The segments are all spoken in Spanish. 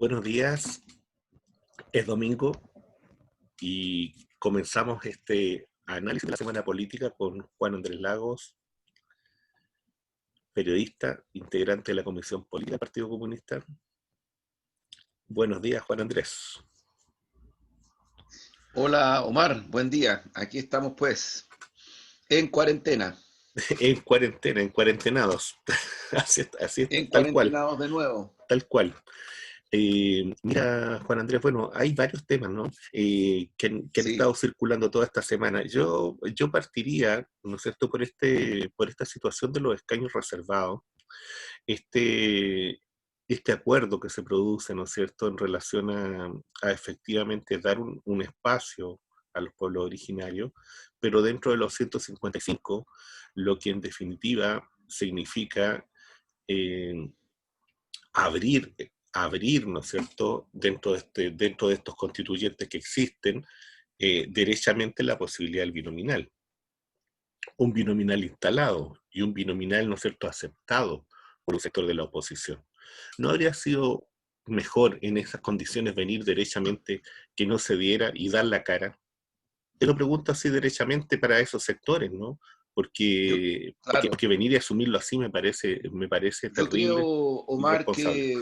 Buenos días, es domingo y comenzamos este análisis de la semana política con Juan Andrés Lagos, periodista, integrante de la Comisión Política del Partido Comunista. Buenos días, Juan Andrés. Hola Omar, buen día. Aquí estamos pues, en cuarentena, En cuarentena, en cuarentenados. Así en tal cual, cuarentenados de nuevo. tal cual. Mira, Juan Andrés, bueno, hay varios temas, ¿no? Que han Sí, estado circulando toda esta semana. Yo partiría, ¿no es cierto?, por esta situación de los escaños reservados, este, este acuerdo que se produce, ¿no es cierto?, en relación a efectivamente dar un espacio a los pueblos originarios, pero dentro de los 155, lo que en definitiva significa eh, abrir, abrir, ¿no es cierto?, dentro de estos constituyentes que existen, derechamente la posibilidad del binominal. Un binominal instalado y un binominal, ¿no es cierto?, aceptado por un sector de la oposición. ¿No habría sido mejor en esas condiciones venir derechamente que no se diera y dar la cara? Te lo pregunto así derechamente para esos sectores, ¿no? yo, Porque claro, venir y asumirlo así me parece yo creo, terrible, Omar, irresponsable. que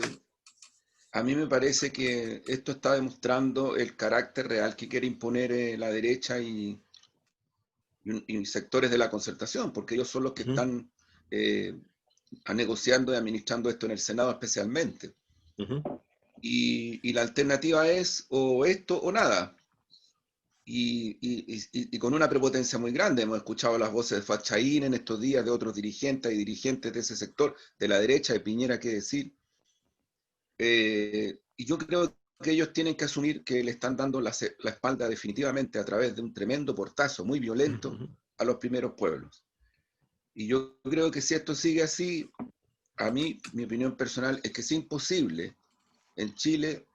a mí me parece que esto está demostrando el carácter real que quiere imponer la derecha y sectores de la concertación, porque ellos son los que Ujú, están eh, negociando y administrando esto en el Senado especialmente. ujú. Y la alternativa es o esto o nada. Y con una prepotencia muy grande. Hemos escuchado las voces de Fachaín en estos días, de otros dirigentes y dirigentes de ese sector, de la derecha, de Piñera, qué decir. Y yo creo que ellos tienen que asumir que le están dando la espalda definitivamente a través de un tremendo portazo muy violento Ujú. a los primeros pueblos. Y yo creo que si esto sigue así, a mí, mi opinión personal es que es imposible en Chile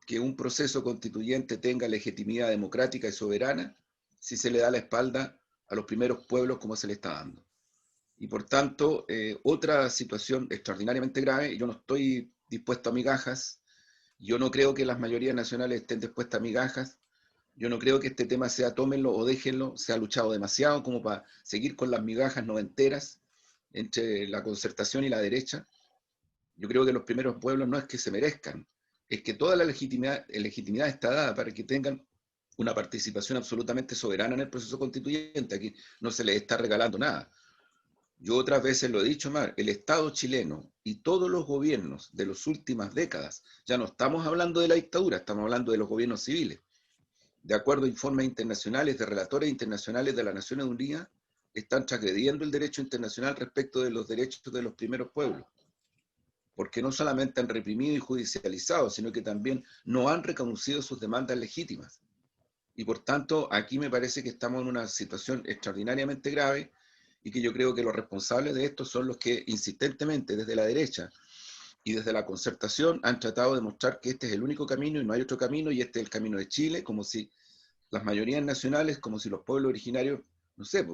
que un proceso constituyente tenga legitimidad democrática y soberana si se le da la espalda a los primeros pueblos como se le está dando. Y por tanto, otra situación extraordinariamente grave, yo no estoy dispuesto a migajas, yo no creo que las mayorías nacionales estén dispuestas a migajas, yo no creo que este tema sea tómenlo o déjenlo, se ha luchado demasiado como para seguir con las migajas noventeras entre la concertación y la derecha. Yo creo que los primeros pueblos no es que se merezcan, es que toda la legitimidad está dada para que tengan una participación absolutamente soberana en el proceso constituyente. Aquí no se les está regalando nada. Yo otras veces lo he dicho, Mar, el Estado chileno y todos los gobiernos de las últimas décadas, ya no estamos hablando de la dictadura, estamos hablando de los gobiernos civiles. De acuerdo a informes internacionales de relatores internacionales de las Naciones Unidas, están transgrediendo el derecho internacional respecto de los derechos de los primeros pueblos, porque no solamente han reprimido y judicializado, sino que también no han reconocido sus demandas legítimas. Y por tanto, aquí me parece que estamos en una situación extraordinariamente grave y que yo creo que los responsables de esto son los que insistentemente desde la derecha y desde la concertación han tratado de mostrar que este es el único camino y no hay otro camino y este es el camino de Chile, como si las mayorías nacionales, como si los pueblos originarios, no sé,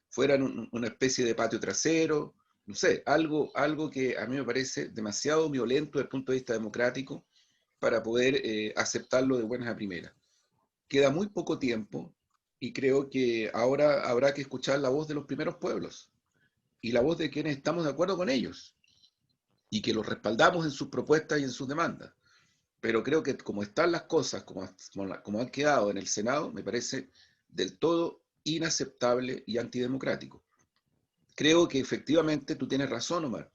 fueran una especie de patio trasero, no sé, algo que a mí me parece demasiado violento desde el punto de vista democrático para poder aceptarlo de buenas a primeras. Queda muy poco tiempo y creo que ahora habrá que escuchar la voz de los primeros pueblos y la voz de quienes estamos de acuerdo con ellos y que los respaldamos en sus propuestas y en sus demandas. Pero creo que como están las cosas, como han quedado en el Senado, me parece del todo inaceptable y antidemocrático. Creo que efectivamente tú tienes razón, Omar.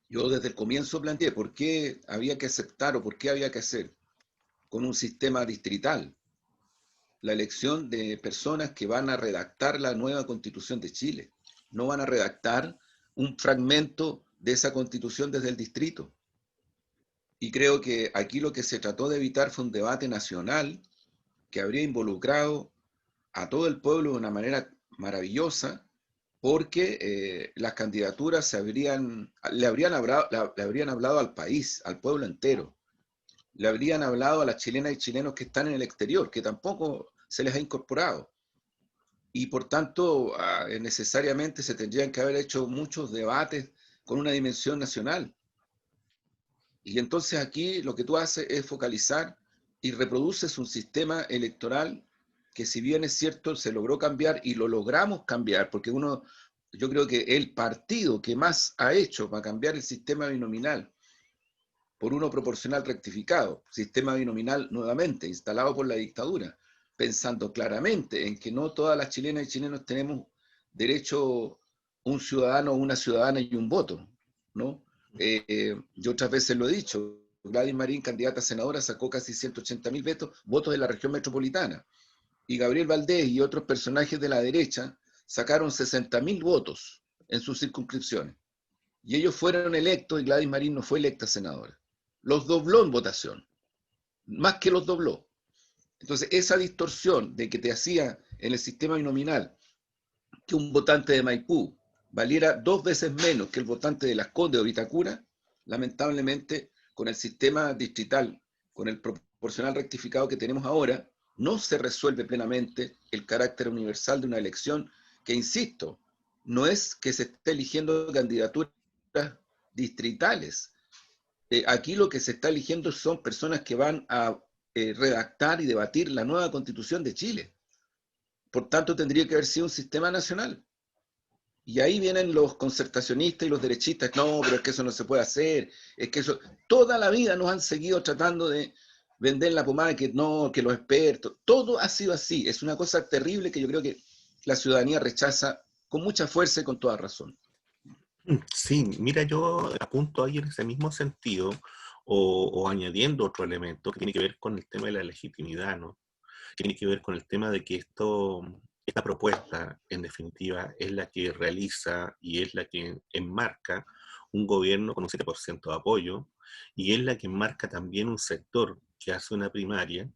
Yo desde el comienzo planteé por qué había que aceptar o por qué había que hacer con un sistema distrital la elección de personas que van a redactar la nueva constitución de Chile. No van a redactar un fragmento de esa constitución desde el distrito. Y creo que aquí lo que se trató de evitar fue un debate nacional que habría involucrado a todo el pueblo de una manera maravillosa, porque las candidaturas le habrían hablado al país, al pueblo entero, le habrían hablado a las chilenas y chilenos que están en el exterior, que tampoco se les ha incorporado. Y por tanto, necesariamente se tendrían que haber hecho muchos debates con una dimensión nacional. Y entonces aquí lo que tú haces es focalizar y reproduces un sistema electoral que, si bien es cierto, se logró cambiar y lo logramos cambiar, porque yo creo que el partido que más ha hecho para cambiar el sistema binominal por uno proporcional rectificado, sistema binominal nuevamente instalado por la dictadura, pensando claramente en que no todas las chilenas y chilenos tenemos derecho un ciudadano, una ciudadana y un voto, ¿no? Yo otras veces lo he dicho, Gladys Marín, candidata a senadora, sacó casi 180.000 votos de la región metropolitana, y Gabriel Valdés y otros personajes de la derecha sacaron 60.000 votos en sus circunscripciones. Y ellos fueron electos y Gladys Marín no fue electa senadora. Los dobló en votación, más que los dobló. Entonces, esa distorsión de que te hacía en el sistema binominal que un votante de Maipú valiera 2 veces menos que el votante de Las Condes o Vitacura, lamentablemente, con el sistema distrital, con el proporcional rectificado que tenemos ahora, no se resuelve plenamente el carácter universal de una elección que, insisto, no es que se esté eligiendo candidaturas distritales. Aquí lo que se está eligiendo son personas que van a redactar y debatir la nueva Constitución de Chile. Por tanto, tendría que haber sido un sistema nacional. Y ahí vienen los concertacionistas y los derechistas, no, pero es que eso no se puede hacer, es que eso, toda la vida nos han seguido tratando de vender la pomada, que no, que los expertos, todo ha sido así, es una cosa terrible que yo creo que la ciudadanía rechaza con mucha fuerza y con toda razón. Sí, mira, yo apunto ahí en ese mismo sentido, o añadiendo otro elemento que tiene que ver con el tema de la legitimidad, ¿no? Que tiene que ver con el tema de que esta propuesta, en definitiva, es la que realiza y es la que enmarca un gobierno con un 7% de apoyo, y es la que enmarca también un sector que hace una primaria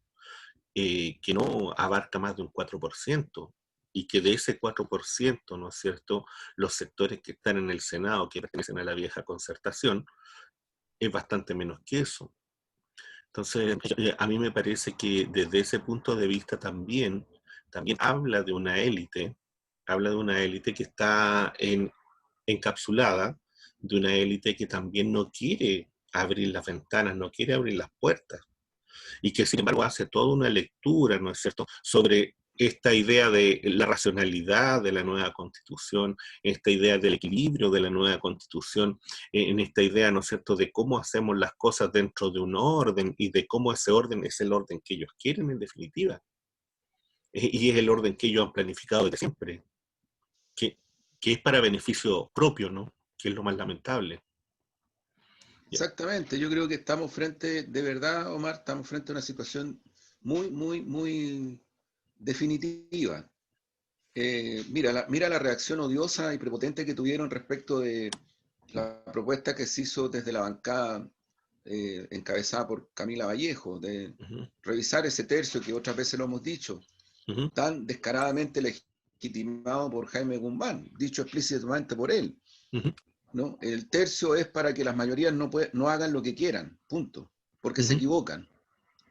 que no abarca más de un 4%, y que de ese 4%, ¿no es cierto?, los sectores que están en el Senado, que pertenecen a la vieja concertación, es bastante menos que eso. Entonces, a mí me parece que desde ese punto de vista también habla de una élite que está encapsulada, de una élite que también no quiere abrir las ventanas, no quiere abrir las puertas, y que sin embargo hace toda una lectura, ¿no es cierto?, sobre esta idea de la racionalidad de la nueva constitución, esta idea del equilibrio de la nueva constitución, en esta idea, ¿no es cierto?, de cómo hacemos las cosas dentro de un orden y de cómo ese orden es el orden que ellos quieren en definitiva, y es el orden que ellos han planificado desde siempre, que, que es para beneficio propio, ¿no?, que es lo más lamentable. Ya. Exactamente, yo creo que estamos frente, de verdad, Omar, estamos frente a una situación muy, muy, muy definitiva. Mira la reacción odiosa y prepotente que tuvieron respecto de la propuesta que se hizo desde la bancada encabezada por Camila Vallejo, de Ujú, revisar ese tercio que otras veces lo hemos dicho, ujú, tan descaradamente legitimado por Jaime Guzmán, dicho explícitamente por él, ujú, ¿no? El tercio es para que las mayorías no hagan lo que quieran, punto, porque se ujú, equivocan.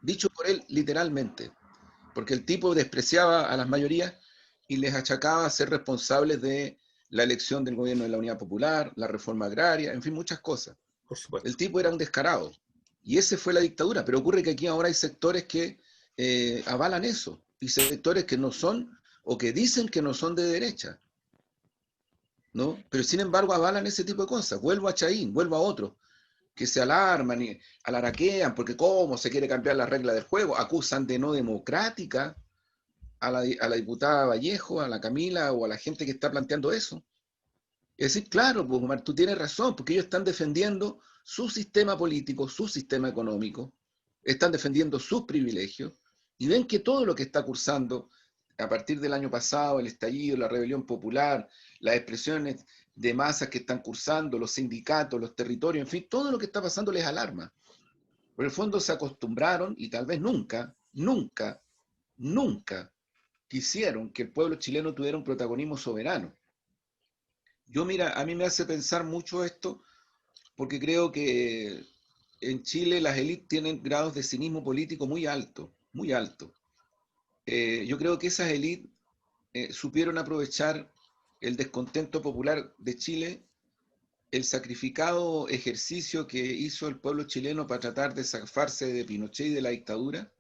Dicho por él literalmente, porque el tipo despreciaba a las mayorías y les achacaba ser responsables de la elección del gobierno de la Unidad Popular, la reforma agraria, en fin, muchas cosas. por El supuesto. tipo era un descarado. Y ese fue la dictadura. Pero ocurre que aquí ahora hay sectores que avalan eso. Y sectores que no son, o que dicen que no son de derecha, ¿no? Pero sin embargo avalan ese tipo de cosas. Vuelvo a Chaín, vuelvo a otros, que se alarman y alaraquean porque cómo se quiere cambiar la regla del juego. Acusan de no democrática a la diputada Vallejo, a la Camila o a la gente que está planteando eso. Es decir, claro, pues, Omar, tú tienes razón, porque ellos están defendiendo su sistema político, su sistema económico, están defendiendo sus privilegios, y ven que todo lo que está cursando a partir del año pasado, el estallido, la rebelión popular, las expresiones de masas que están cursando, los sindicatos, los territorios, en fin, todo lo que está pasando les alarma. Por el fondo se acostumbraron y tal vez nunca, nunca, nunca quisieron que el pueblo chileno tuviera un protagonismo soberano. Yo, mira, a mí me hace pensar mucho esto porque creo que en Chile las élites tienen grados de cinismo político muy altos, muy altos. Yo creo que esas élites supieron aprovechar el descontento popular de Chile el sacrificado ejercicio que hizo el pueblo chileno para tratar de zafarse de Pinochet y de la dictadura,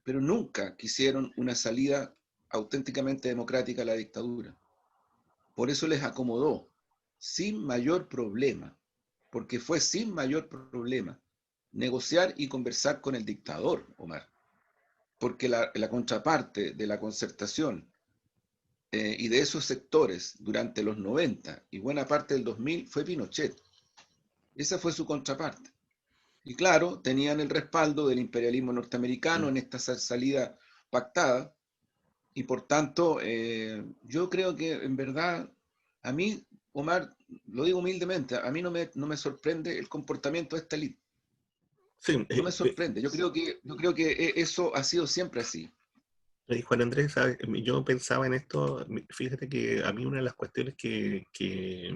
pero nunca quisieron una salida auténticamente democrática a la dictadura. Por eso les acomodó, sin mayor problema, porque fue sin mayor problema negociar y conversar con el dictador, Omar, porque la contraparte de la concertación y de esos sectores durante los 90 y buena parte del 2000 fue Pinochet. Esa fue su contraparte. Y claro, tenían el respaldo del imperialismo norteamericano en esta salida pactada, y por tanto, yo creo que en verdad, a mí, Omar, lo digo humildemente, a mí no me sorprende el comportamiento de esta élite. Sí, No me sorprende. Yo creo que eso ha sido siempre así. Juan Andrés, ¿sabes? Yo pensaba en esto, fíjate que a mí una de las cuestiones que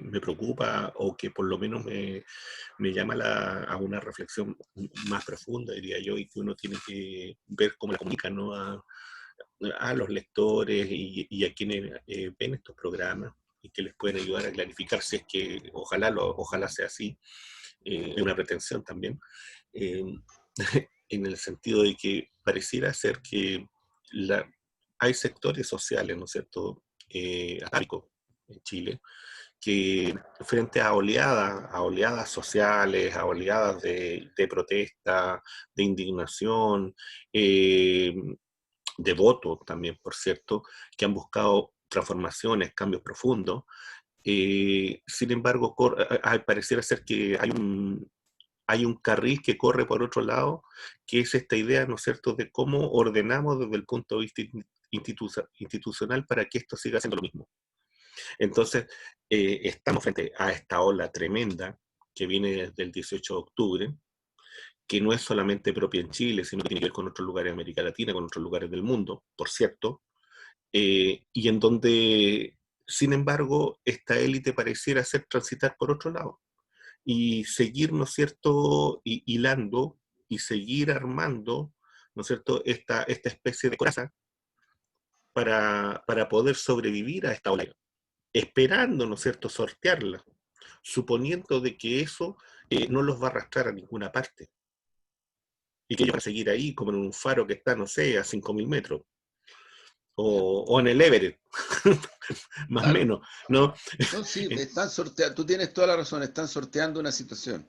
me preocupa o que por lo menos me llama a una reflexión más profunda, diría yo, y que uno tiene que ver cómo la comunican, ¿no? A los lectores y a quienes ven estos programas y que les pueden ayudar a clarificar si es que ojalá sea así, es una pretensión también, eh, en el sentido de que pareciera ser que la, hay sectores sociales, ¿no es cierto?, atávicos en Chile, que frente a oleadas sociales, a oleadas de protesta, de indignación, de voto también, por cierto, que han buscado transformaciones, cambios profundos. Sin embargo, pareciera ser que hay un carril que corre por otro lado, que es esta idea, ¿no es cierto?, de cómo ordenamos desde el punto de vista institucional para que esto siga siendo lo mismo. Entonces, estamos frente a esta ola tremenda que viene desde el 18 de octubre, que no es solamente propia en Chile, sino que tiene que ver con otros lugares de América Latina, con otros lugares del mundo, por cierto, y en donde, sin embargo, esta élite pareciera ser transitar por otro lado y seguir, ¿no es cierto?, hilando y seguir armando, ¿no es cierto?, esta especie de coraza para poder sobrevivir a esta ola, esperando, ¿no es cierto?, sortearla, suponiendo de que eso no los va a arrastrar a ninguna parte y que ellos van a seguir ahí como en un faro que está, no sé, a 5.000 metros. O en el Everest, más o Claro. menos, ¿no? No, sí, están sorteando, tú tienes toda la razón, están sorteando una situación.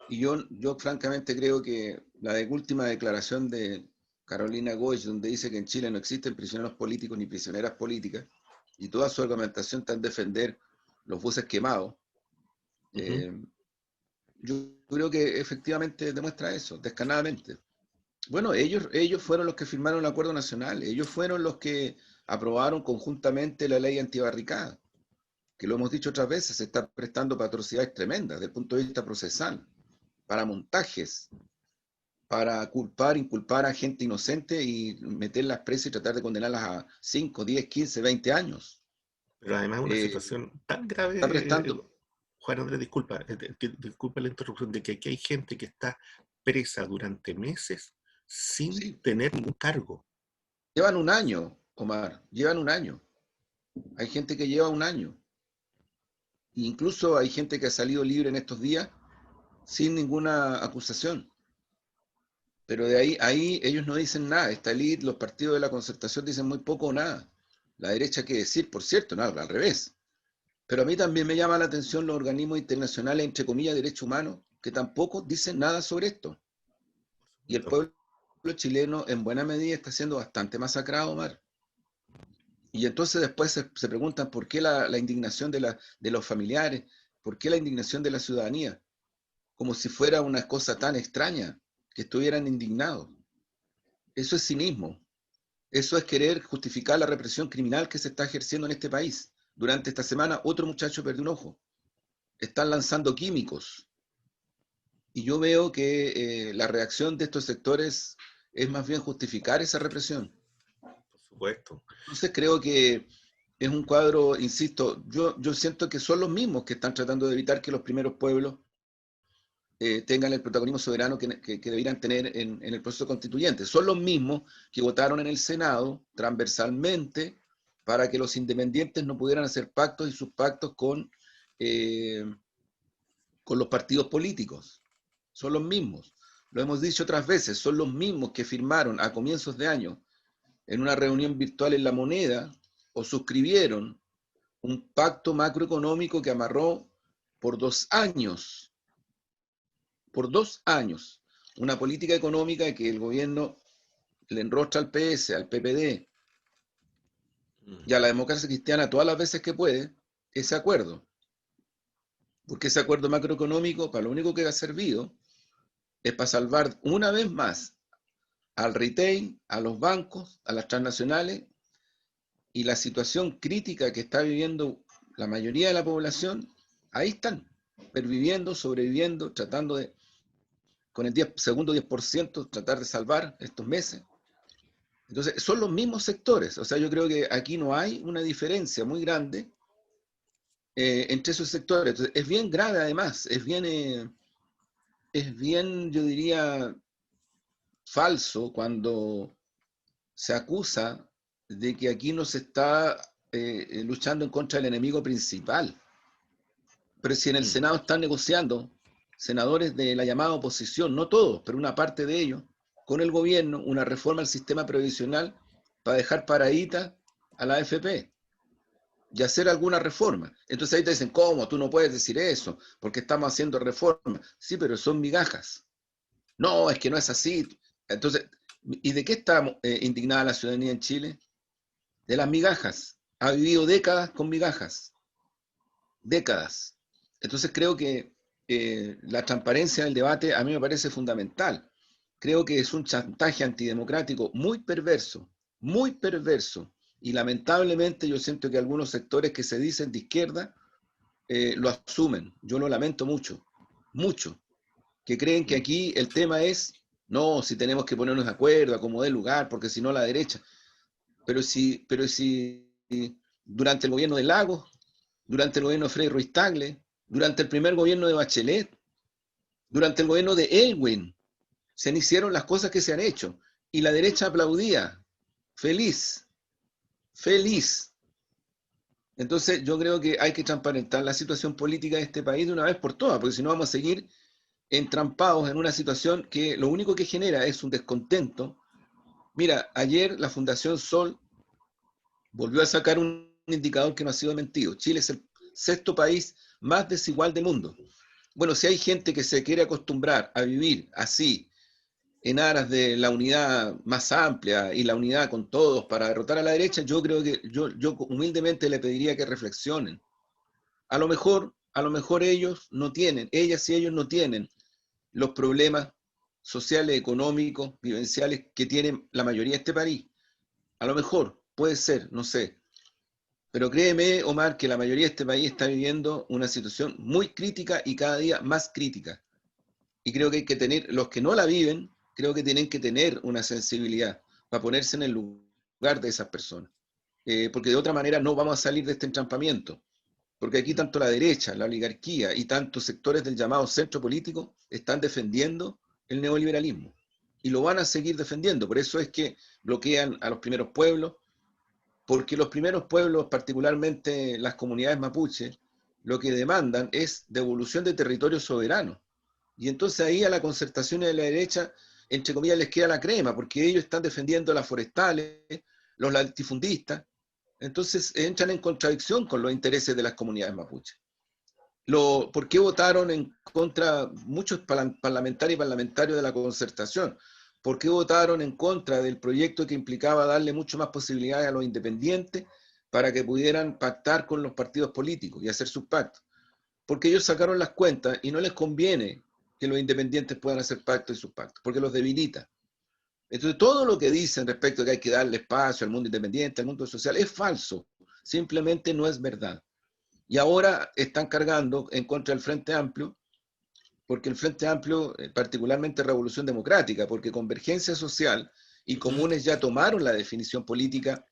Y yo francamente creo que la última declaración de Carolina Goich, donde dice que en Chile no existen prisioneros políticos ni prisioneras políticas, y toda su argumentación está en defender los buses quemados, Uh -huh. eh, yo creo que efectivamente demuestra eso, descaradamente. Bueno, ellos fueron los que firmaron el acuerdo nacional, ellos fueron los que aprobaron conjuntamente la ley antibarricada, que lo hemos dicho otras veces, se está prestando para atrocidades tremendas desde el punto de vista procesal, para montajes, para inculpar a gente inocente y meterlas presas y tratar de condenarlas a 5, 10, 15, 20 años. Pero además una Eh, situación tan está grave, prestando, Juan Andrés, disculpa, disculpa la interrupción, de que aquí hay gente que está presa durante meses sin sí, tener ningún cargo. llevan un año, Omar, llevan un año. Hay gente que lleva un año. Incluso hay gente que ha salido libre en estos días sin ninguna acusación. Pero de ahí ellos no dicen nada. Esta elite, los partidos de la concertación dicen muy poco o nada. La derecha, ¿qué decir? Por cierto, no, al revés. Pero a mí también me llama la atención los organismos internacionales, entre comillas, de derechos humanos, que tampoco dicen nada sobre esto. Y el pueblo chileno, en buena medida, está siendo bastante masacrado, Omar. Y entonces después se preguntan por qué la indignación de los familiares, por qué la indignación de la ciudadanía, como si fuera una cosa tan extraña, que estuvieran indignados. Eso es cinismo. Eso es querer justificar la represión criminal que se está ejerciendo en este país. Durante esta semana, otro muchacho perdió un ojo. Están lanzando químicos. Y yo veo que la reacción de estos sectores es más bien justificar esa represión. Por supuesto. Entonces creo que es un cuadro, insisto, yo siento que son los mismos que están tratando de evitar que los primeros pueblos tengan el protagonismo soberano que deberían tener en el proceso constituyente. Son los mismos que votaron en el Senado transversalmente para que los independientes no pudieran hacer pactos y sus pactos con con los partidos políticos. Son los mismos. Lo hemos dicho otras veces, son los mismos que firmaron a comienzos de año en una reunión virtual en La Moneda o suscribieron un pacto macroeconómico que amarró por 2 años, una política económica que el gobierno le enrostra al PS, al PPD y a la democracia cristiana todas las veces que puede, ese acuerdo. Porque ese acuerdo macroeconómico, para lo único que ha servido, es para salvar una vez más al retail, a los bancos, a las transnacionales, y la situación crítica que está viviendo la mayoría de la población, ahí están, perviviendo, sobreviviendo, tratando de, con el segundo 10%, tratar de salvar estos meses. Entonces, son los mismos sectores. O sea, yo creo que aquí no hay una diferencia muy grande entre esos sectores. Entonces, es bien grave además, es bien, yo diría, falso cuando se acusa de que aquí no se está luchando en contra del enemigo principal. Pero si en el Senado están negociando senadores de la llamada oposición, no todos, pero una parte de ellos, con el gobierno, una reforma al sistema previsional para dejar paradita a la AFP y hacer alguna reforma. Entonces ahí te dicen, ¿cómo? Tú no puedes decir eso, porque estamos haciendo reformas. Sí, pero son migajas. No, es que no es así. Entonces, ¿y de qué está indignada la ciudadanía en Chile? De las migajas. Ha vivido décadas con migajas. Décadas. Entonces creo que la transparencia del debate a mí me parece fundamental. Creo que es un chantaje antidemocrático muy perverso. Y lamentablemente yo siento que algunos sectores que se dicen de izquierda lo asumen. Yo lo lamento mucho, mucho. Que creen que aquí el tema es, no, si tenemos que ponernos de acuerdo, acomodar el lugar, porque si no la derecha. Pero si durante el gobierno de Lagos, durante el gobierno de Frei Ruiz Tagle, durante el primer gobierno de Bachelet, durante el gobierno de Elwin, se hicieron las cosas que se han hecho. Y la derecha aplaudía, feliz, feliz. Entonces yo creo que hay que transparentar la situación política de este país de una vez por todas, porque si no vamos a seguir entrampados en una situación que lo único que genera es un descontento. Mira, ayer la Fundación Sol volvió a sacar un indicador que no ha sido mentido. Chile es el sexto país más desigual del mundo. Bueno, si hay gente que se quiere acostumbrar a vivir así, en aras de la unidad más amplia y la unidad con todos para derrotar a la derecha, yo creo que yo humildemente le pediría que reflexionen. A lo mejor ellos no tienen, ellas y ellos no tienen los problemas sociales, económicos, vivenciales que tienen la mayoría de este país. A lo mejor, puede ser, no sé. Pero créeme, Omar, que la mayoría de este país está viviendo una situación muy crítica y cada día más crítica. Y creo que hay que tener, los que no la viven, creo que tienen que tener una sensibilidad para ponerse en el lugar de esas personas. Porque de otra manera no vamos a salir de este entrampamiento. Porque aquí tanto la derecha, la oligarquía y tantos sectores del llamado centro político están defendiendo el neoliberalismo. Y lo van a seguir defendiendo. Por eso es que bloquean a los primeros pueblos, porque los primeros pueblos, particularmente las comunidades mapuche, lo que demandan es devolución de territorio soberano. Y entonces ahí a la concertación de la derecha, entre comillas, les queda la crema, porque ellos están defendiendo las forestales, los latifundistas, entonces entran en contradicción con los intereses de las comunidades mapuche. ¿Por qué votaron en contra muchos parlamentarios y parlamentarios de la concertación? ¿Por qué votaron en contra del proyecto que implicaba darle mucho más posibilidades a los independientes para que pudieran pactar con los partidos políticos y hacer sus pactos? Porque ellos sacaron las cuentas y no les conviene que los independientes puedan hacer pactos y sus pactos, porque los debilita. Entonces, todo lo que dicen respecto a que hay que darle espacio al mundo independiente, al mundo social, es falso. Simplemente no es verdad. Y ahora están cargando en contra del Frente Amplio, porque el Frente Amplio, particularmente Revolución Democrática, porque Convergencia Social y Comunes ya tomaron la definición política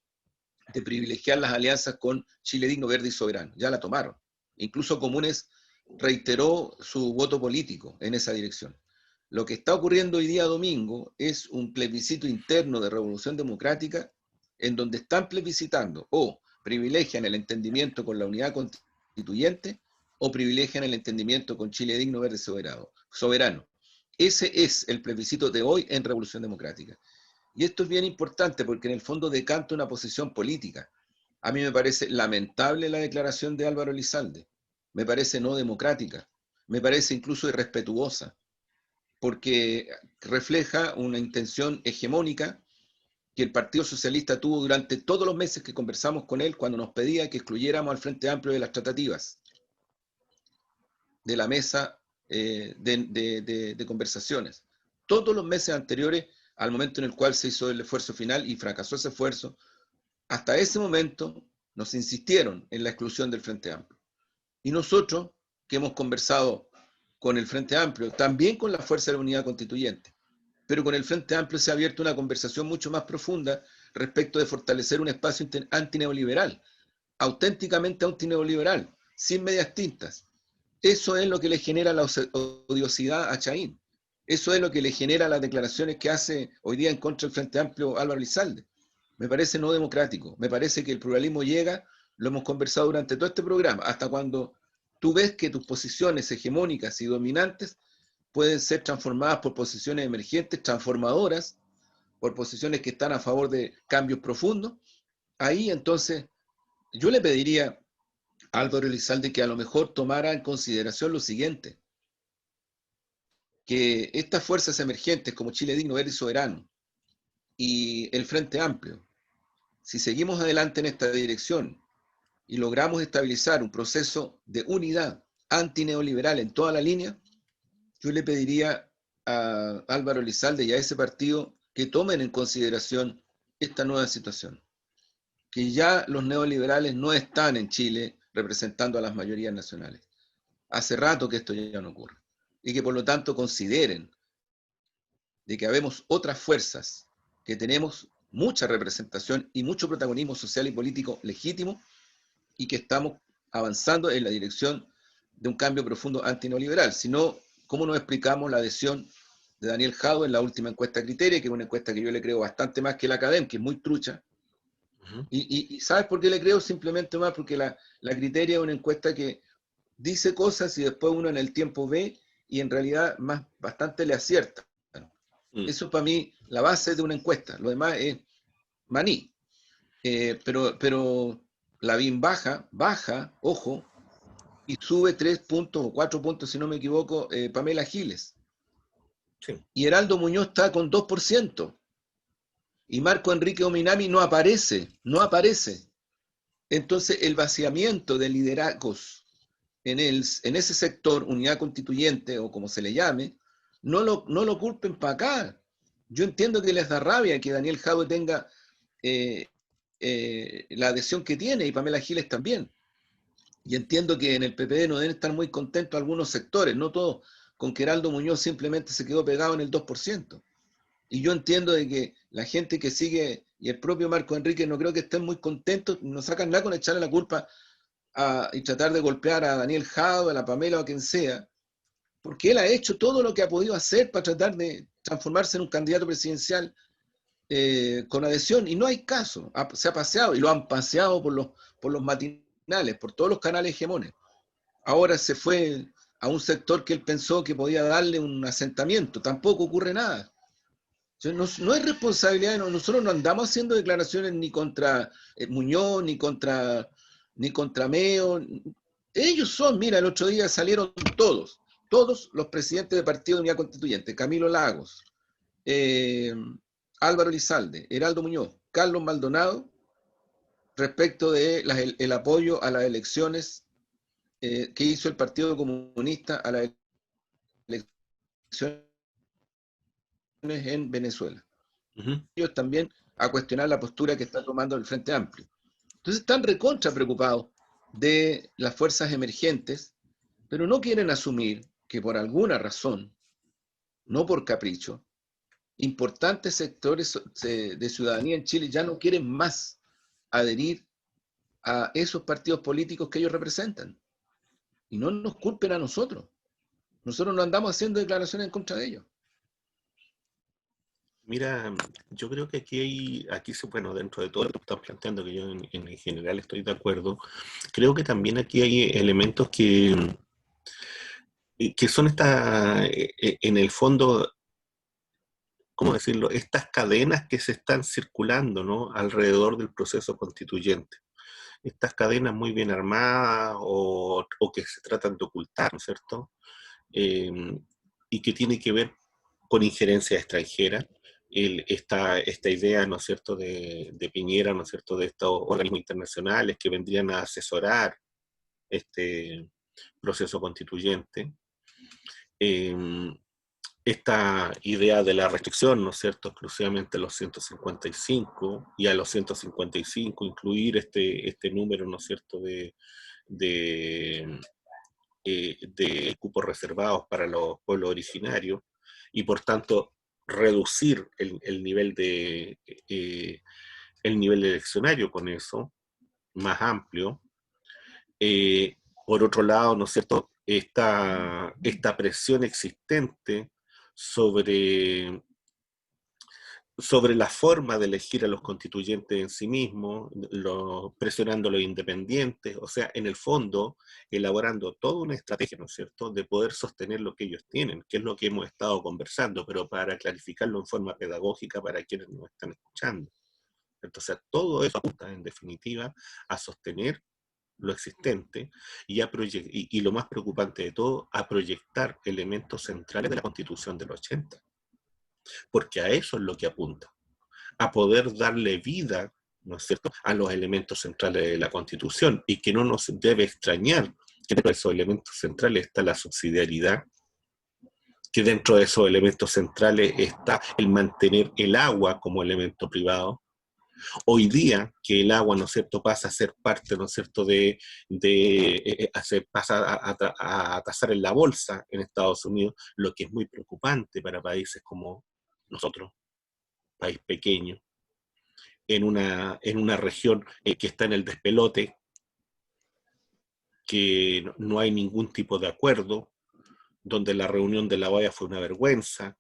de privilegiar las alianzas con Chile Digno, Verde y Soberano. Ya la tomaron. Incluso Comunes reiteró su voto político en esa dirección. Lo que está ocurriendo hoy día domingo es un plebiscito interno de Revolución Democrática en donde están plebiscitando o privilegian el entendimiento con la unidad constituyente o privilegian el entendimiento con Chile digno, verde, soberano. Ese es el plebiscito de hoy en Revolución Democrática. Y esto es bien importante porque en el fondo decanta una posición política. A mí me parece lamentable la declaración de Álvaro Elizalde, me parece no democrática, me parece incluso irrespetuosa, porque refleja una intención hegemónica que el Partido Socialista tuvo durante todos los meses que conversamos con él cuando nos pedía que excluyéramos al Frente Amplio de las tratativas, de la mesa de conversaciones. Todos los meses anteriores al momento en el cual se hizo el esfuerzo final y fracasó ese esfuerzo, hasta ese momento nos insistieron en la exclusión del Frente Amplio. Y nosotros, que hemos conversado con el Frente Amplio, también con la Fuerza de la Unidad Constituyente, pero con el Frente Amplio se ha abierto una conversación mucho más profunda respecto de fortalecer un espacio antineoliberal, auténticamente antineoliberal, sin medias tintas. Eso es lo que le genera la odiosidad a Chaín. Eso es lo que le genera las declaraciones que hace hoy día en contra del Frente Amplio Álvaro Elizalde. Me parece no democrático. Me parece que el pluralismo llega, lo hemos conversado durante todo este programa, hasta cuando tú ves que tus posiciones hegemónicas y dominantes pueden ser transformadas por posiciones emergentes, transformadoras, por posiciones que están a favor de cambios profundos. Ahí entonces yo le pediría a Álvaro Elizalde que a lo mejor tomara en consideración lo siguiente, que estas fuerzas emergentes como Chile Digno, Verde y Soberano y el Frente Amplio, si seguimos adelante en esta dirección y logramos estabilizar un proceso de unidad antineoliberal en toda la línea, yo le pediría a Álvaro Elizalde y a ese partido que tomen en consideración esta nueva situación, que ya los neoliberales no están en Chile representando a las mayorías nacionales. Hace rato que esto ya no ocurre. Y que por lo tanto consideren de que habemos otras fuerzas, que tenemos mucha representación y mucho protagonismo social y político legítimo y que estamos avanzando en la dirección de un cambio profundo antineoliberal. Si no, ¿cómo nos explicamos la adhesión de Daniel Jadot en la última encuesta Criteria, que es una encuesta que yo le creo bastante más que la Academ, que es muy trucha? Y ¿sabes por qué le creo? Simplemente más porque la Criteria es una encuesta que dice cosas y después uno en el tiempo ve y en realidad bastante le acierta. Eso es para mí la base de una encuesta. Lo demás es maní. Pero la BIM baja, ojo, y sube 3 puntos o 4 puntos, si no me equivoco, Pamela Giles. Sí. Y Heraldo Muñoz está con 2%. Y Marco Enrique Ominami no aparece. Entonces el vaciamiento de liderazgos en ese sector, unidad constituyente o como se le llame, no lo culpen para acá. Yo entiendo que les da rabia que Daniel Jadot tenga la adhesión que tiene y Pamela Giles también. Y entiendo que en el PPD no deben estar muy contentos algunos sectores, no todos, con que Heraldo Muñoz simplemente se quedó pegado en el 2%. Y yo entiendo de que la gente que sigue, y el propio Marco Enrique, no creo que estén muy contentos, no sacan nada con echarle la culpa y tratar de golpear a Daniel Jadot, a la Pamela o a quien sea, porque él ha hecho todo lo que ha podido hacer para tratar de transformarse en un candidato presidencial con adhesión, y no hay caso. Se ha paseado, y lo han paseado por los matinales, por todos los canales hegemones. Ahora se fue a un sector que él pensó que podía darle un asentamiento, tampoco ocurre nada. No es responsabilidad, nosotros no andamos haciendo declaraciones ni contra Muñoz, ni contra Meo. Ellos son, mira, el otro día salieron todos los presidentes de Partido de Unidad Constituyente, Camilo Lagos, Álvaro Elizalde, Heraldo Muñoz, Carlos Maldonado, respecto de el apoyo a las elecciones que hizo el Partido Comunista a las elecciones en Venezuela. Ellos también a cuestionar la postura que está tomando el Frente Amplio. Entonces están recontra preocupados de las fuerzas emergentes, pero no quieren asumir que por alguna razón, no por capricho, importantes sectores de ciudadanía en Chile ya no quieren más adherir a esos partidos políticos que ellos representan. Y no nos culpen a nosotros. Nosotros no andamos haciendo declaraciones en contra de ellos. Mira, yo creo que bueno, dentro de todo lo que estás planteando, que yo en general estoy de acuerdo, creo que también aquí hay elementos que son en el fondo, ¿cómo decirlo? Estas cadenas que se están circulando, ¿no? Alrededor del proceso constituyente. Estas cadenas muy bien armadas o que se tratan de ocultar, ¿no es cierto? Eh, y que tiene que ver con injerencia extranjera. Esta idea, ¿no es cierto?, de Piñera, ¿no es cierto?, de estos organismos internacionales que vendrían a asesorar este proceso constituyente. Eh, esta idea de la restricción, ¿no es cierto?, exclusivamente a los 155 y a los 155 incluir este número, ¿no es cierto?, de, de cupos reservados para los pueblos originarios y por tanto reducir el nivel eleccionario con eso, más amplio. Eh, por otro lado, ¿no es cierto?, esta presión existente sobre la forma de elegir a los constituyentes en sí mismos, presionando a los independientes, o sea, en el fondo, elaborando toda una estrategia, ¿no es cierto?, de poder sostener lo que ellos tienen, que es lo que hemos estado conversando, pero para clarificarlo en forma pedagógica para quienes nos están escuchando. Entonces, todo eso apunta, en definitiva, a sostener lo existente y lo más preocupante de todo, a proyectar elementos centrales de la Constitución del 80, porque a eso es lo que apunta, a poder darle vida, ¿no es cierto?, a los elementos centrales de la Constitución, y que no nos debe extrañar que dentro de esos elementos centrales está la subsidiariedad, que dentro de esos elementos centrales está el mantener el agua como elemento privado. Hoy día que el agua, ¿no es cierto?, pasa a ser parte, ¿no es cierto?, pasa a tasar en la bolsa en Estados Unidos, lo que es muy preocupante para países como nosotros, país pequeño, en una región que está en el despelote, que no hay ningún tipo de acuerdo, donde la reunión de la OEA fue una vergüenza,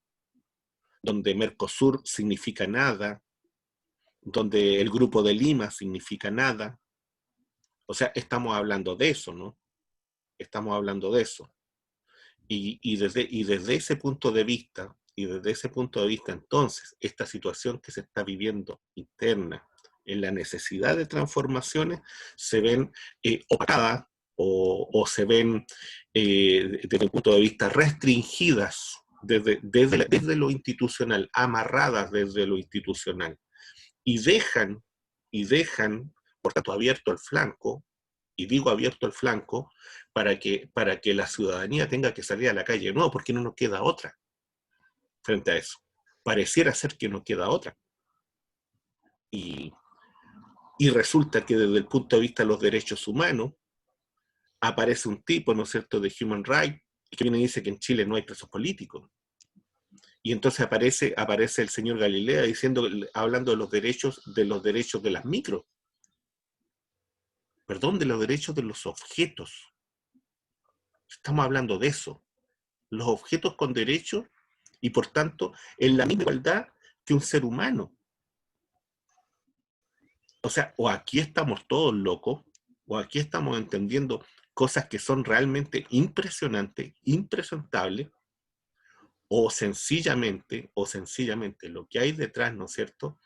donde Mercosur significa nada, donde el Grupo de Lima significa nada. O sea, estamos hablando de eso, ¿no? Estamos hablando de eso. Desde ese punto de vista, entonces, esta situación que se está viviendo interna, en la necesidad de transformaciones, se ven opacadas o se ven, desde el punto de vista, restringidas desde lo institucional, amarradas desde lo institucional, y dejan, por tanto, abierto el flanco, y digo abierto el flanco, para que la ciudadanía tenga que salir a la calle, no, porque no nos queda otra frente a eso. Pareciera ser que no queda otra. Y, y resulta que desde el punto de vista de los derechos humanos, aparece un tipo, ¿no es cierto?, de Human Rights, que viene y dice que en Chile no hay presos políticos. Y entonces aparece el señor Galilea hablando de los derechos de las micros. Perdón, de los derechos de los objetos. Estamos hablando de eso. Los objetos con derechos y por tanto en la misma igualdad que un ser humano. O sea, o aquí estamos todos locos, o aquí estamos entendiendo cosas que son realmente impresionantes, impresentables, o sencillamente lo que hay detrás, ¿no es cierto?,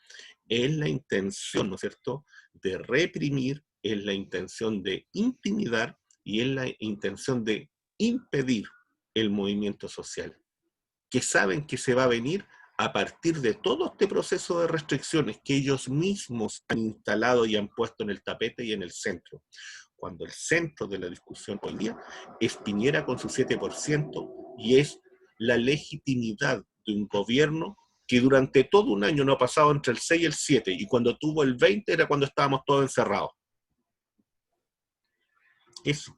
es la intención, ¿no es cierto?, de reprimir, es la intención de intimidar y es la intención de impedir el movimiento social, que saben que se va a venir a partir de todo este proceso de restricciones que ellos mismos han instalado y han puesto en el tapete y en el centro. Cuando el centro de la discusión hoy día es Piñera con su 7% y es la legitimidad de un gobierno que durante todo un año no ha pasado entre el 6 y el 7, y cuando tuvo el 20 era cuando estábamos todos encerrados. Eso.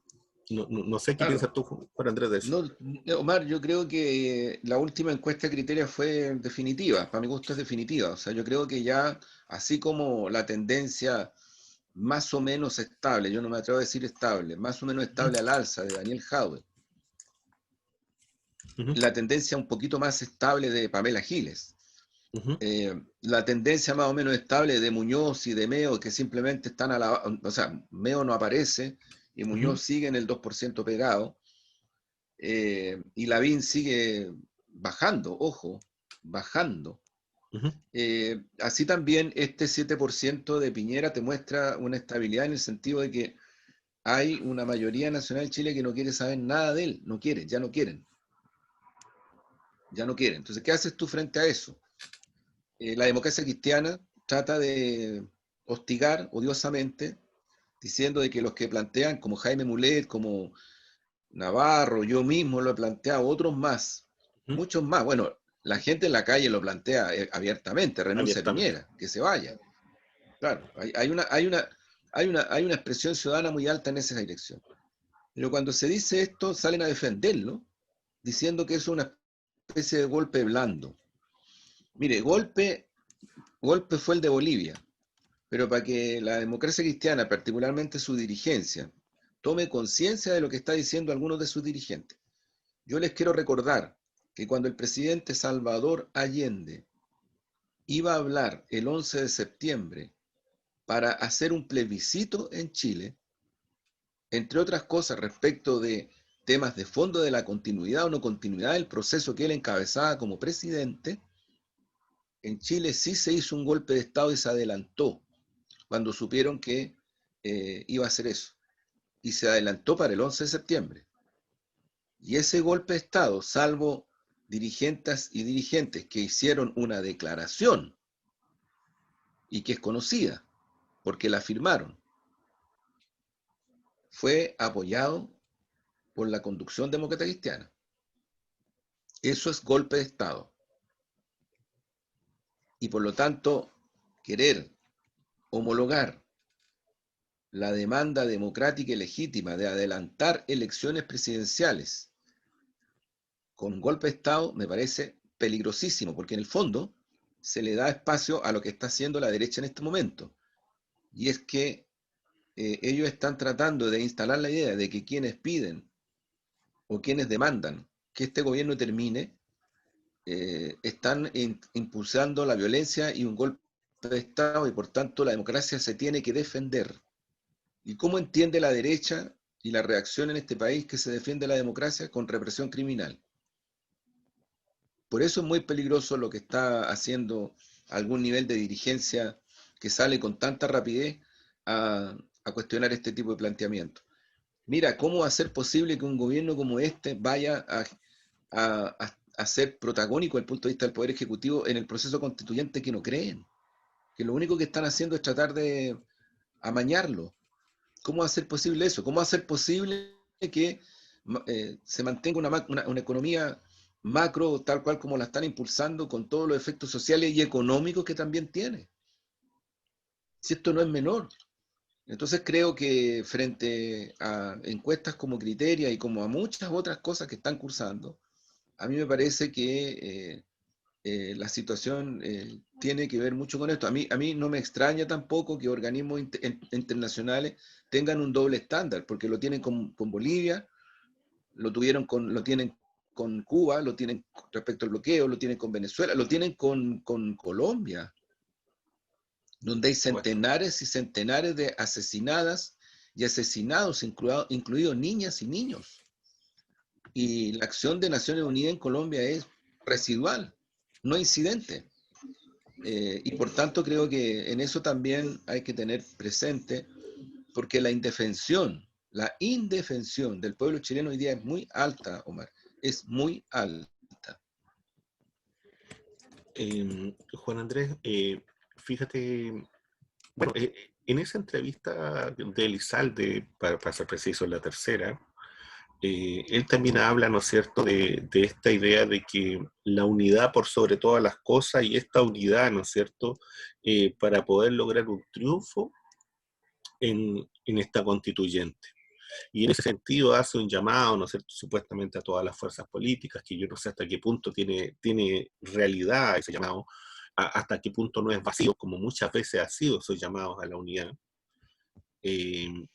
No sé qué Claro. piensas tú, Juan Andrés, de eso. No, Omar, yo creo que la última encuesta Criteria fue definitiva, para mi gusto es definitiva. O sea, yo creo que ya, así como la tendencia más o menos estable, yo no me atrevo a decir estable, más o menos estable al alza de Daniel Jadwe, Uh -huh. la tendencia un poquito más estable de Pamela Giles. Ujú, La tendencia más o menos estable de Muñoz y de Meo, que simplemente están a la... O sea, Meo no aparece y ujú, Muñoz sigue en el 2% pegado, y Lavín sigue bajando, ojo, bajando. ujú. Así también este 7% de Piñera te muestra una estabilidad en el sentido de que hay una mayoría nacional de Chile que no quiere saber nada de él, no quiere, ya no quieren, ya no quieren. Entonces, ¿qué haces tú frente a eso? La democracia cristiana trata de hostigar odiosamente, diciendo de que los que plantean, como Jaime Mulet, como Navarro, yo mismo lo he planteado, otros más, Ujú. muchos más. Bueno, la gente en la calle lo plantea abiertamente, renuncia a Abiertamente. Piñera, que se vaya. Claro, hay una expresión ciudadana muy alta en esa dirección. Pero cuando se dice esto, salen a defenderlo, diciendo que es una especie de golpe blando. Mire, golpe fue el de Bolivia, pero para que la democracia cristiana, particularmente su dirigencia, tome conciencia de lo que está diciendo algunos de sus dirigentes. Yo les quiero recordar que cuando el presidente Salvador Allende iba a hablar el 11 de septiembre para hacer un plebiscito en Chile, entre otras cosas respecto de temas de fondo de la continuidad o no continuidad del proceso que él encabezaba como presidente, en Chile sí se hizo un golpe de Estado y se adelantó cuando supieron que iba a hacer eso. Y se adelantó para el 11 de septiembre. Y ese golpe de Estado, salvo dirigentes y dirigentes que hicieron una declaración y que es conocida porque la firmaron, fue apoyado por la conducción demócrata cristiana. Eso es golpe de Estado. Y por lo tanto, querer homologar la demanda democrática y legítima de adelantar elecciones presidenciales con golpe de Estado me parece peligrosísimo, porque en el fondo se le da espacio a lo que está haciendo la derecha en este momento. Y es que ellos están tratando de instalar la idea de que quienes piden o quienes demandan que este gobierno termine, están impulsando la violencia y un golpe de Estado y por tanto la democracia se tiene que defender. ¿Y cómo entiende la derecha y la reacción en este país que se defiende la democracia con represión criminal? Por eso es muy peligroso lo que está haciendo algún nivel de dirigencia que sale con tanta rapidez a cuestionar este tipo de planteamiento. Mira, ¿cómo va a ser posible que un gobierno como este vaya a ser protagónico desde el punto de vista del Poder Ejecutivo en el proceso constituyente que no creen? Que lo único que están haciendo es tratar de amañarlo. ¿Cómo va a ser posible eso? ¿Cómo va a ser posible que se mantenga una economía macro tal cual como la están impulsando con todos los efectos sociales y económicos que también tiene? Si esto no es menor. Entonces creo que frente a encuestas como Criteria y como a muchas otras cosas que están cursando, a mí me parece que la situación tiene que ver mucho con esto. A mí no me extraña tampoco que organismos internacionales tengan un doble estándar, porque lo tienen con Bolivia, lo tienen con Cuba, lo tienen respecto al bloqueo, lo tienen con Venezuela, lo tienen con Colombia, donde hay Por supuesto. centenares y centenares de asesinadas y asesinados, incluidos niñas y niños. Y la acción de Naciones Unidas en Colombia es residual, no incidente. Y por tanto creo que en eso también hay que tener presente, porque la indefensión del pueblo chileno hoy día es muy alta, Omar, es muy alta. Juan Andrés, fíjate, bueno, en esa entrevista de Elizalde, para ser preciso, la tercera, él también habla, ¿no es cierto?, de esta idea de que la unidad por sobre todas las cosas y esta unidad, ¿no es cierto?, para poder lograr un triunfo en esta constituyente. Y en ese sentido hace un llamado, ¿no es cierto?, supuestamente a todas las fuerzas políticas, que yo no sé hasta qué punto tiene realidad ese llamado, hasta qué punto no es vacío, como muchas veces ha sido esos llamados a la unidad. Eh,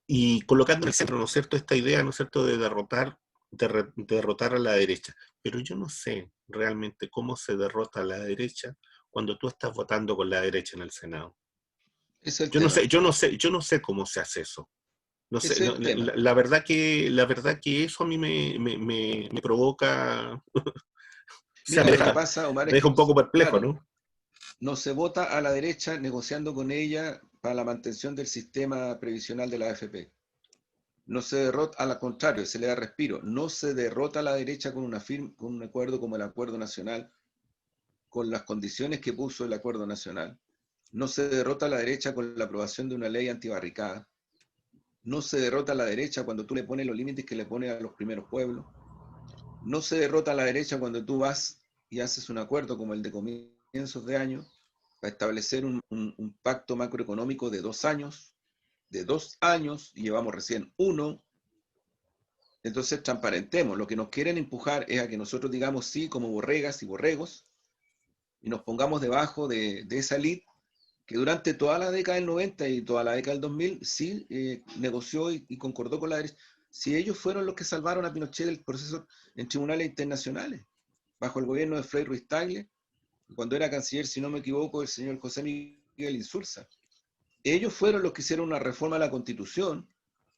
y colocando en el centro, ¿no es cierto?, esta idea, ¿no es cierto?, de derrotar derrotar a la derecha. Pero yo no sé realmente cómo se derrota a la derecha cuando tú estás votando con la derecha en el Senado. Ese es el Yo no sé, tema. yo no sé cómo se hace eso. No sé, Ese es el tema. la verdad que eso a mí me provoca, o sea, Mira, lo que pasa, Omar, me es deja que, un poco perplejo, claro, ¿no? no se vota a la derecha negociando con ella para la mantención del sistema previsional de la AFP. No se derrota, al contrario, se le da respiro. No se derrota a la derecha con, con un acuerdo como el Acuerdo Nacional, con las condiciones que puso el Acuerdo Nacional. No se derrota a la derecha con la aprobación de una ley antibarricada. No se derrota a la derecha cuando tú le pones los límites que le pones a los primeros pueblos. No se derrota a la derecha cuando tú vas y haces un acuerdo como el de comienzos de año para establecer un pacto macroeconómico de 2 años, y llevamos recién uno. Entonces transparentemos. Lo que nos quieren empujar es a que nosotros digamos sí como borregas y borregos y nos pongamos debajo de esa elite que durante toda la década del 90 y toda la década del 2000 sí negoció y concordó con la derecha. Si ellos fueron los que salvaron a Pinochet del proceso en tribunales internacionales, bajo el gobierno de Frei Ruiz Tagle, cuando era canciller, si no me equivoco, el señor José Miguel Insulza. Ellos fueron los que hicieron una reforma a la Constitución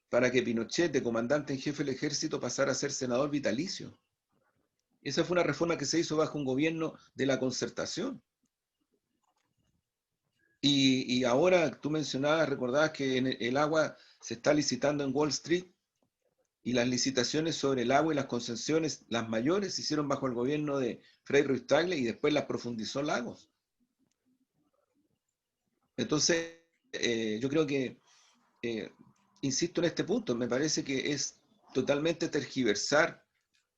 para que Pinochet, de comandante en jefe del ejército, pasara a ser senador vitalicio. Esa fue una reforma que se hizo bajo un gobierno de la concertación. Y ahora tú mencionabas, recordabas que en el agua se está licitando en Wall Street y las licitaciones sobre el agua y las concesiones, las mayores, se hicieron bajo el gobierno de Frei Ruiz Tagle y después las profundizó Lagos. Entonces, yo creo que, eh, insisto en este punto, me parece que es totalmente tergiversar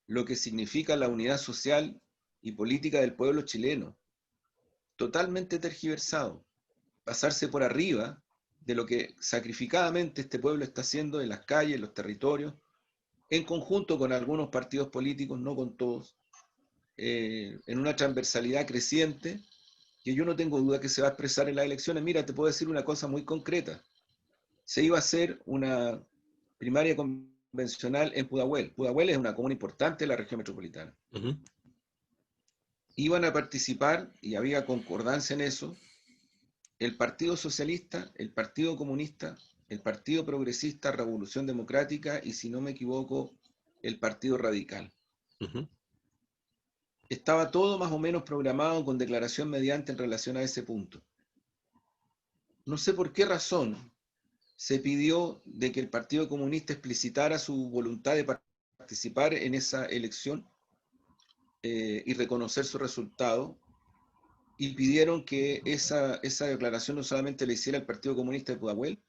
lo que significa la unidad social y política del pueblo chileno. Totalmente tergiversado. Pasarse por arriba de lo que sacrificadamente este pueblo está haciendo en las calles, en los territorios, en conjunto con algunos partidos políticos, no con todos, en una transversalidad creciente, que yo no tengo duda que se va a expresar en las elecciones. Mira, te puedo decir una cosa muy concreta. Se iba a hacer una primaria convencional en Pudahuel. Pudahuel es una comuna importante de la región metropolitana. Ujú. Iban a participar, y había concordancia en eso, el Partido Socialista, el Partido Comunista, el Partido Progresista, Revolución Democrática y, si no me equivoco, el Partido Radical. Ujú. Estaba todo más o menos programado con declaración mediante en relación a ese punto. No sé por qué razón se pidió de que el Partido Comunista explicitara su voluntad de participar en esa elección y reconocer su resultado, y pidieron que esa declaración no solamente la hiciera el Partido Comunista de Pudahuel,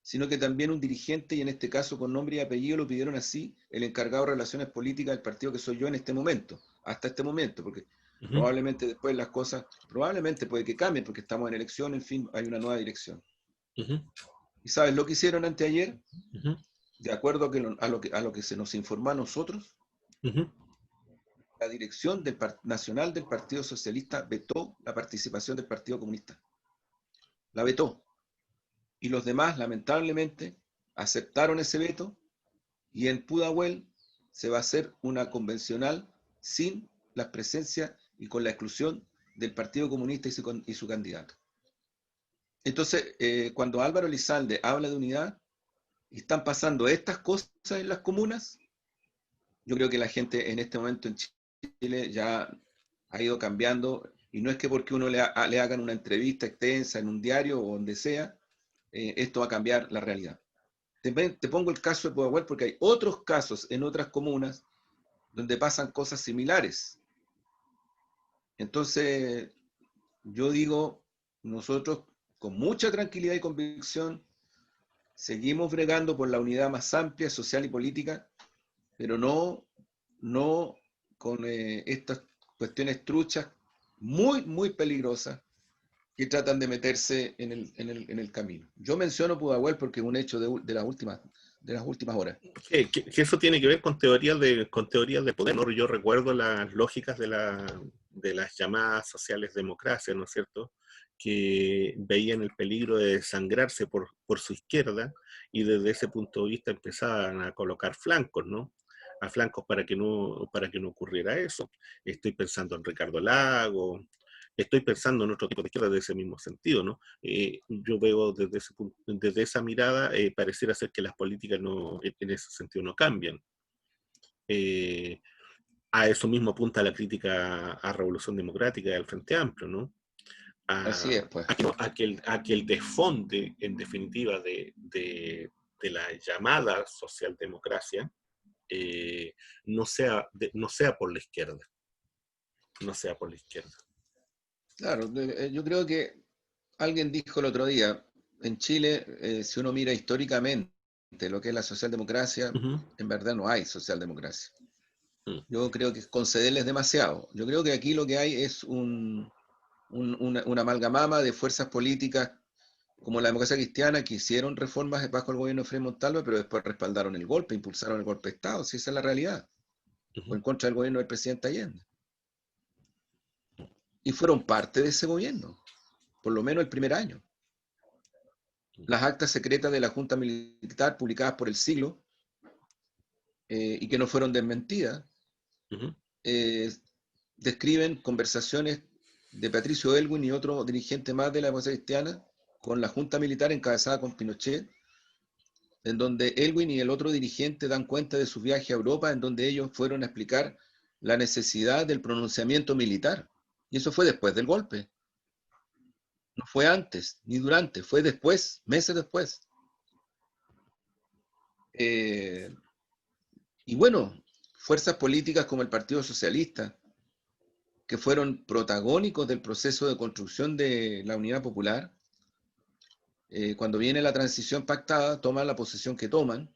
sino que también un dirigente, y en este caso con nombre y apellido lo pidieron así, el encargado de relaciones políticas del partido que soy yo en este momento, hasta este momento, porque Ujú. probablemente después las cosas, probablemente puede que cambien, porque estamos en elección, en fin, hay una nueva dirección. Ujú. ¿Y sabes lo que hicieron anteayer? Ujú. De acuerdo a lo que se nos informó a nosotros, Ujú. la dirección nacional del Partido Socialista vetó la participación del Partido Comunista. La vetó. Y los demás, lamentablemente, aceptaron ese veto, y en Pudahuel se va a hacer una convencional sin la presencia y con la exclusión del Partido Comunista y su candidato. Entonces, cuando Álvaro Elizalde habla de unidad y están pasando estas cosas en las comunas, yo creo que la gente en este momento en Chile ya ha ido cambiando, y no es que porque uno le hagan una entrevista extensa en un diario o donde sea, esto va a cambiar la realidad. Te pongo el caso de Pudahuel porque hay otros casos en otras comunas donde pasan cosas similares. Entonces, yo digo, nosotros con mucha tranquilidad y convicción seguimos bregando por la unidad más amplia, social y política, pero no con estas cuestiones truchas muy, muy peligrosas que tratan de meterse en el camino. Yo menciono Pudahuel porque es un hecho de las últimas horas. Que eso tiene que ver con teorías de poder, ¿no? Yo recuerdo las lógicas de las llamadas sociales democracias, ¿no es cierto? Que veían el peligro de desangrarse por su izquierda y desde ese punto de vista empezaban a colocar flancos, ¿no? a flancos para que no ocurriera eso. Estoy pensando en Ricardo Lago, estoy pensando en otro tipo de izquierda de ese mismo sentido, ¿no? Yo veo desde desde esa mirada, pareciera ser que las políticas no, en ese sentido no cambian. Eh, a eso mismo apunta la crítica a Revolución Democrática y al Frente Amplio, ¿no? Así es, pues. A que el desfonde, en definitiva, de la llamada socialdemocracia no sea por la izquierda, no sea por la izquierda. Claro, yo creo que alguien dijo el otro día, en Chile, si uno mira históricamente lo que es la socialdemocracia, Uh -huh. en verdad no hay socialdemocracia. Mm. Yo creo que es concederles demasiado. Yo creo que aquí lo que hay es una amalgamama de fuerzas políticas como la democracia cristiana que hicieron reformas bajo el gobierno de Frei Montalva, pero después respaldaron el golpe, impulsaron el golpe de Estado, si esa es la realidad, Uh o -huh. en contra del gobierno del presidente Allende. Y fueron parte de ese gobierno, por lo menos el primer año. Las actas secretas de la Junta Militar publicadas por el Siglo y que no fueron desmentidas, Uh -huh. describen conversaciones de Patricio Elwin y otro dirigente más de la democracia cristiana con la Junta Militar encabezada con Pinochet, en donde Elwin y el otro dirigente dan cuenta de su viaje a Europa, en donde ellos fueron a explicar la necesidad del pronunciamiento militar. Y eso fue después del golpe. No fue antes ni durante, fue después, meses después. Y bueno, fuerzas políticas como el Partido Socialista, que fueron protagónicos del proceso de construcción de la Unidad Popular, cuando viene la transición pactada, toman la posición que toman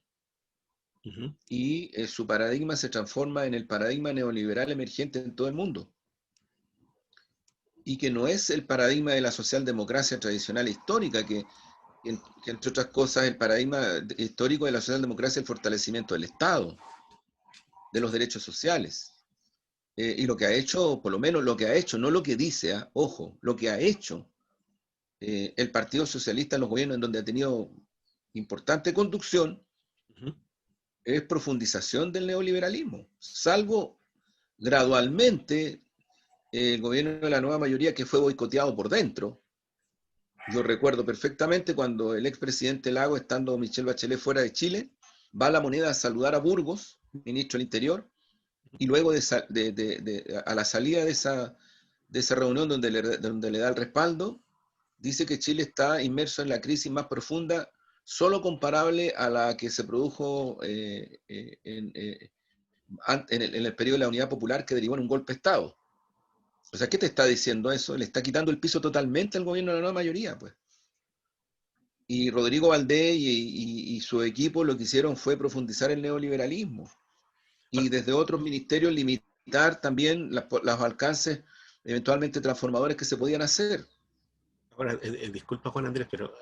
Uh -huh. y su paradigma se transforma en el paradigma neoliberal emergente en todo el mundo. Y que no es el paradigma de la socialdemocracia tradicional histórica, que entre otras cosas el paradigma histórico de la socialdemocracia es el fortalecimiento del Estado, de los derechos sociales. Y lo que ha hecho, por lo menos lo que ha hecho, no lo que dice, ojo, lo que ha hecho el Partido Socialista en los gobiernos en donde ha tenido importante conducción, Uh -huh. es profundización del neoliberalismo, salvo gradualmente el gobierno de la nueva mayoría que fue boicoteado por dentro. Yo recuerdo perfectamente cuando el expresidente Lago, estando Michelle Bachelet fuera de Chile, va a La Moneda a saludar a Burgos, ministro del Interior, y luego a la salida de esa reunión donde le da el respaldo, dice que Chile está inmerso en la crisis más profunda, solo comparable a la que se produjo en el periodo de la Unidad Popular que derivó en un golpe de Estado. O sea, ¿qué te está diciendo eso? Le está quitando el piso totalmente al gobierno de la nueva mayoría, pues. Y Rodrigo Valdés y su equipo lo que hicieron fue profundizar el neoliberalismo y desde otros ministerios limitar también los alcances eventualmente transformadores que se podían hacer. Ahora, disculpa Juan Andrés, pero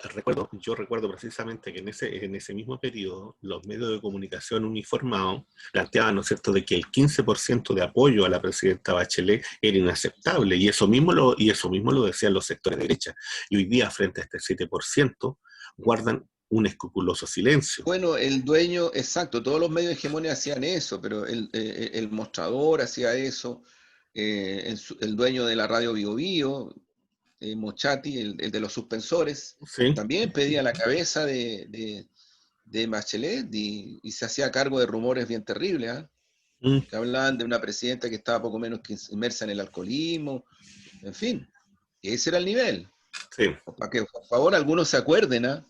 yo recuerdo precisamente que en ese mismo periodo los medios de comunicación uniformados planteaban, ¿no es cierto?, de que el 15% de apoyo a la presidenta Bachelet era inaceptable, y eso mismo lo decían los sectores de derecha. Y hoy día, frente a este 7%, guardan un escrupuloso silencio. Bueno, el dueño, exacto, todos los medios hegemónicos hacían eso, pero el mostrador hacía eso, el dueño de la radio Bio Bio, Mochati, el de los suspensores, Sí. también pedía la cabeza de Bachelet y se hacía cargo de rumores bien terribles, ¿eh? Mm, Que hablaban de una presidenta que estaba poco menos que inmersa en el alcoholismo, en fin, ese era el nivel. sí. Para que, por favor, algunos se acuerden, ¿eh?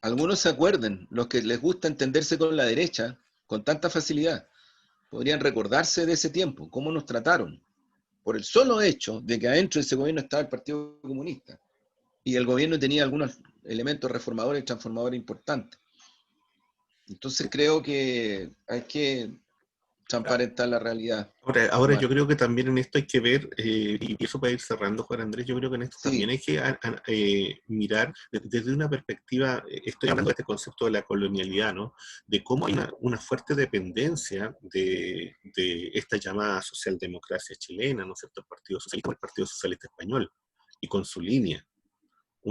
Algunos se acuerden, los que les gusta entenderse con la derecha con tanta facilidad, podrían recordarse de ese tiempo, cómo nos trataron, por el solo hecho de que adentro de ese gobierno estaba el Partido Comunista y el gobierno tenía algunos elementos reformadores y transformadores importantes. Entonces creo que hay que transparentar la realidad, Ahora Omar. yo creo que también en esto hay que ver, y eso para ir cerrando, Juan Andrés, yo creo que en esto también Sí, hay que mirar desde una perspectiva, estoy hablando de este concepto de la colonialidad, ¿no? De cómo hay una fuerte dependencia de esta llamada socialdemocracia chilena, ¿no es cierto? El Partido Socialista Español, y con su línea.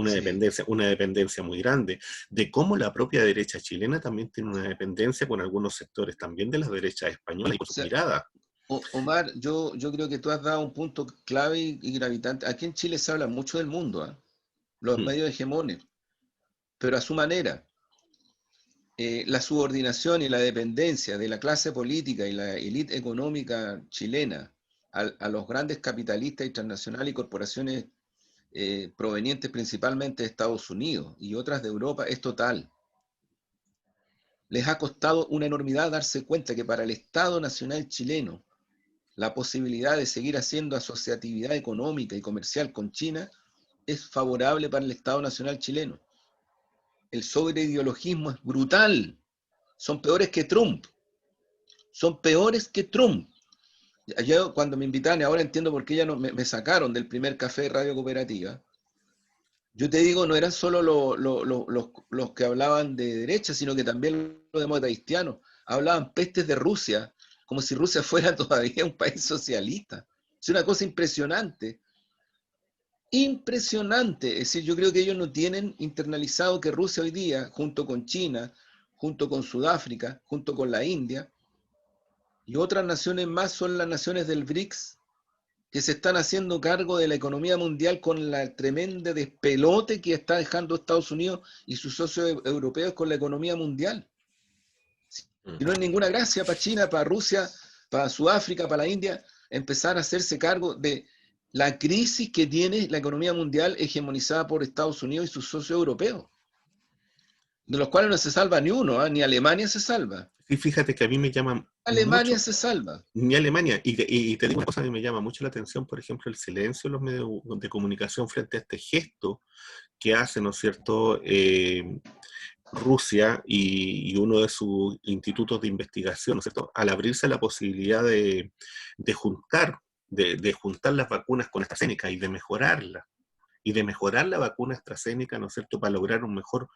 Sí. una dependencia muy grande, de cómo la propia derecha chilena también tiene una dependencia con algunos sectores también de las derechas españolas y O con sus sea, miradas. Omar, yo creo que tú has dado un punto clave y gravitante. Aquí en Chile se habla mucho del mundo, ¿ah? Los Ujú. medios hegemones, pero a su manera. La subordinación y la dependencia de la clase política y la élite económica chilena a los grandes capitalistas internacionales y corporaciones provenientes principalmente de Estados Unidos y otras de Europa es total. Les ha costado una enormidad darse cuenta que para el Estado Nacional chileno la posibilidad de seguir haciendo asociatividad económica y comercial con China es favorable para el Estado Nacional chileno. El sobreideologismo es brutal. Son peores que Trump. Son peores que Trump. Yo cuando me invitaron, y ahora entiendo por qué ya no, me sacaron del primer café de Radio Cooperativa, yo te digo, no eran solo los que hablaban de derecha, sino que también los demócratas cristianos. Hablaban pestes de Rusia, como si Rusia fuera todavía un país socialista. Es una cosa impresionante. Impresionante. Es decir, yo creo que ellos no tienen internalizado que Rusia hoy día, junto con China, junto con Sudáfrica, junto con la India, y otras naciones más son las naciones del BRICS, que se están haciendo cargo de la economía mundial con la tremenda despelote que está dejando Estados Unidos y sus socios europeos con la economía mundial. Y no es ninguna gracia para China, para Rusia, para Sudáfrica, para la India, empezar a hacerse cargo de la crisis que tiene la economía mundial hegemonizada por Estados Unidos y sus socios europeos, de los cuales no se salva ni uno, ¿eh? Ni Alemania se salva. Y fíjate que a mí me llama Alemania mucho, se salva. ni Alemania, y te digo una cosa que me llama mucho la atención, por ejemplo, el silencio de los medios de comunicación frente a este gesto que hace, ¿no es cierto?, Rusia y uno de sus institutos de investigación, ¿no es cierto?, al abrirse la posibilidad de juntar, de juntar las vacunas con AstraZeneca y de mejorarlas, y de mejorar la vacuna AstraZeneca, ¿no es cierto?, para lograr un mejor,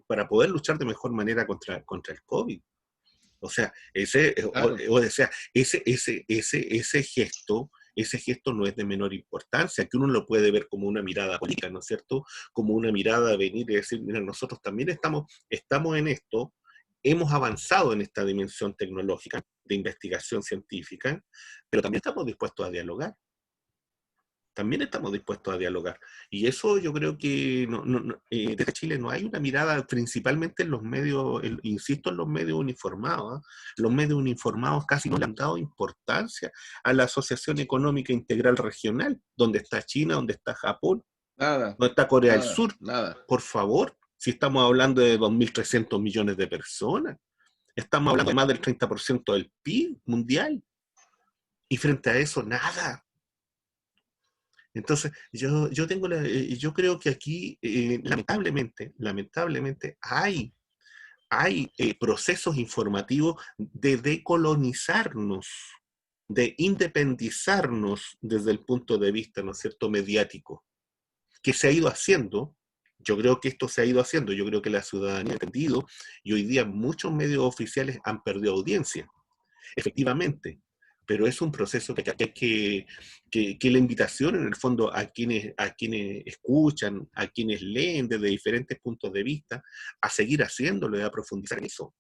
para poder luchar de mejor manera contra el COVID. O sea, Claro. ese gesto no es de menor importancia, que uno lo puede ver como una mirada política, ¿no es cierto? Como una mirada de venir y decir, mira, nosotros también estamos en esto, hemos avanzado en esta dimensión tecnológica de investigación científica, pero también estamos dispuestos a dialogar. También estamos dispuestos a dialogar. Y eso yo creo que desde Chile no hay una mirada, principalmente en los medios, insisto, en los medios uniformados. ¿Eh? Los medios uniformados casi no le han dado importancia a la Asociación Económica Integral Regional, donde está China, donde está Japón, Nada, donde está Corea del nada, Sur. nada. Por favor, si estamos hablando de 2.300 millones de personas, estamos hablando de más del 30% del PIB mundial. Y frente a eso, nada. Entonces, yo creo que aquí, lamentablemente, hay procesos informativos de decolonizarnos, de independizarnos desde el punto de vista, ¿no es cierto?, mediático, que se ha ido haciendo. Yo creo que esto se ha ido haciendo, yo creo que la ciudadanía ha entendido y hoy día muchos medios oficiales han perdido audiencia efectivamente, pero es un proceso que la invitación en el fondo a quienes escuchan, a quienes leen desde diferentes puntos de vista, a seguir haciéndolo y a profundizar en eso.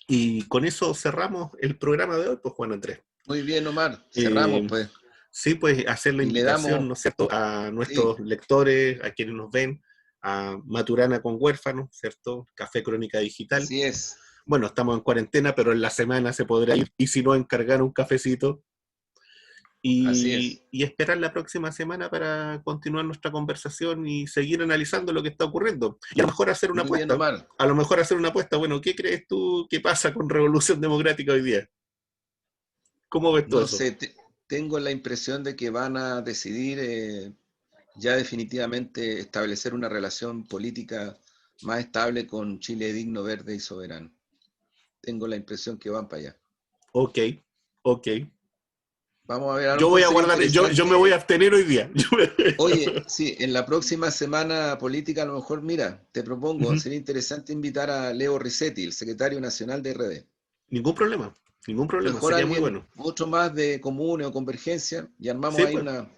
Y con eso cerramos el programa de hoy, pues Juan Andrés. Muy bien, Omar. Cerramos, Eh, pues. sí, pues hacer la Y le invitación, damos, ¿no es cierto?, a sí, nuestros lectores, a quienes nos ven, a Maturana con Huérfanos, ¿cierto? Café Crónica Digital. así es, Bueno, estamos en cuarentena, pero en la semana se podrá ir. Y si no, encargar un cafecito así es. y esperar la próxima semana para continuar nuestra conversación y seguir analizando lo que está ocurriendo. Y a lo mejor hacer una Muy bien, apuesta. Omar. A lo mejor hacer una apuesta. Bueno, ¿qué crees tú que pasa con Revolución Democrática hoy día? ¿Cómo ves tú No eso? sé, tengo la impresión de que van a decidir ya definitivamente establecer una relación política más estable con Chile digno, verde y soberano. Tengo la impresión que van para allá. Ok, ok. Vamos a ver, a lo Yo mejor voy a sería guardar, yo me voy a interesante. abstener hoy día. Oye, sí, en la próxima semana política, a lo mejor, mira, te propongo, Ujú. sería interesante invitar a Leo Risetti, el secretario nacional de RD. Ningún A lo problema, mejor sería muy alguien, bueno. otro más de comune o convergencia, y armamos Sí, ahí pues. una.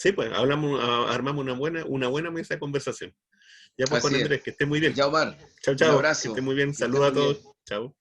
Sí, pues hablamos, armamos una buena mesa de conversación. Ya pues, Juan Así es. Andrés, que esté muy bien. Ya, Omar, Chao, un chao, que esté abrazo, muy bien. que esté Saludos a muy bien. todos. Chao.